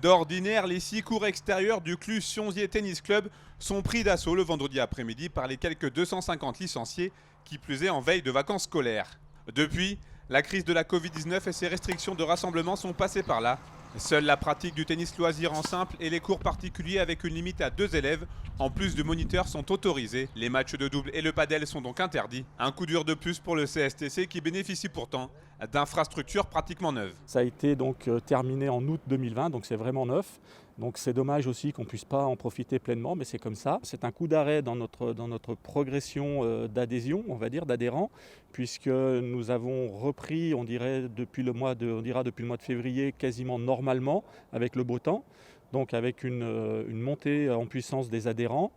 D'ordinaire, les 6 cours extérieurs du Cluse-Sionzier Tennis Club sont pris d'assaut le vendredi après-midi par les quelques 250 licenciés, qui plus est en veille de vacances scolaires. Depuis, la crise de la Covid-19 et ses restrictions de rassemblement sont passées par là. Seule la pratique du tennis loisir en simple et les cours particuliers avec une limite à 2 élèves, en plus de moniteurs, sont autorisés. Les matchs de double et le padel sont donc interdits. Un coup dur de plus pour le CSTC qui bénéficie pourtant d'infrastructures pratiquement neuves. Ça a été donc terminé en août 2020, donc c'est vraiment neuf. Donc c'est dommage aussi qu'on ne puisse pas en profiter pleinement, mais c'est comme ça. C'est un coup d'arrêt dans notre progression d'adhésion, on va dire, d'adhérents, puisque nous avons repris, on dira depuis le mois de février, quasiment normalement, avec le beau temps. Donc avec une montée en puissance des adhérents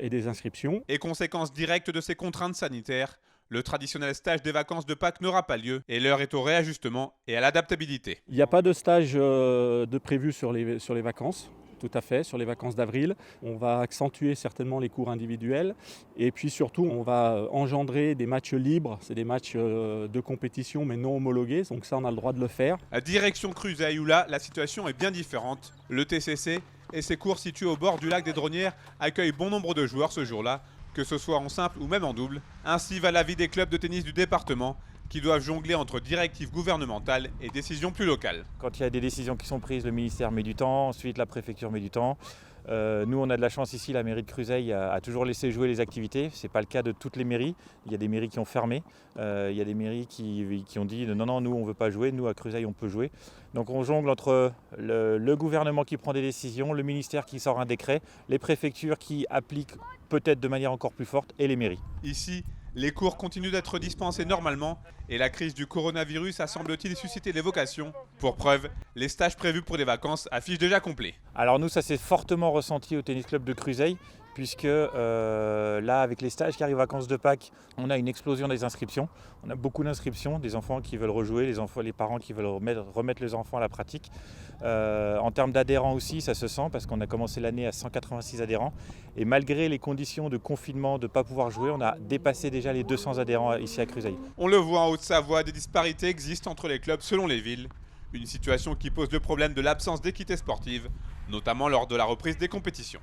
et des inscriptions. Et conséquence directe de ces contraintes sanitaires, le traditionnel stage des vacances de Pâques n'aura pas lieu et l'heure est au réajustement et à l'adaptabilité. Il n'y a pas de stage de prévu sur les vacances. Tout à fait, sur les vacances d'avril. On va accentuer certainement les cours individuels et puis surtout on va engendrer des matchs libres, c'est des matchs de compétition mais non homologués, donc ça on a le droit de le faire. À direction Cruseille où là la situation est bien différente. Le TCC et ses cours situés au bord du lac des Dronnières accueillent bon nombre de joueurs ce jour-là, que ce soit en simple ou même en double. Ainsi va la vie des clubs de tennis du département, qui doivent jongler entre directives gouvernementales et décisions plus locales. Quand il y a des décisions qui sont prises, le ministère met du temps, ensuite la préfecture met du temps. Nous, on a de la chance ici, la mairie de Cruseille a toujours laissé jouer les activités. Ce n'est pas le cas de toutes les mairies. Il y a des mairies qui ont fermé. Il y a des mairies qui ont dit non, nous, on ne veut pas jouer. Nous, à Cruseille, on peut jouer. Donc on jongle entre le gouvernement qui prend des décisions, le ministère qui sort un décret, les préfectures qui appliquent peut-être de manière encore plus forte et les mairies. Ici, les cours continuent d'être dispensés normalement et la crise du coronavirus a semble-t-il suscité des vocations. Pour preuve, les stages prévus pour les vacances affichent déjà complet. Alors nous, ça s'est fortement ressenti au tennis club de Cruseille, puisque là, avec les stages qui arrivent aux vacances de Pâques, on a une explosion des inscriptions. On a beaucoup d'inscriptions, des enfants qui veulent rejouer, les parents qui veulent remettre les enfants à la pratique. En termes d'adhérents aussi, ça se sent, parce qu'on a commencé l'année à 186 adhérents. Et malgré les conditions de confinement, de ne pas pouvoir jouer, on a dépassé déjà les 200 adhérents ici à Cruseille. On le voit en Haute-Savoie, des disparités existent entre les clubs selon les villes. Une situation qui pose le problème de l'absence d'équité sportive, notamment lors de la reprise des compétitions.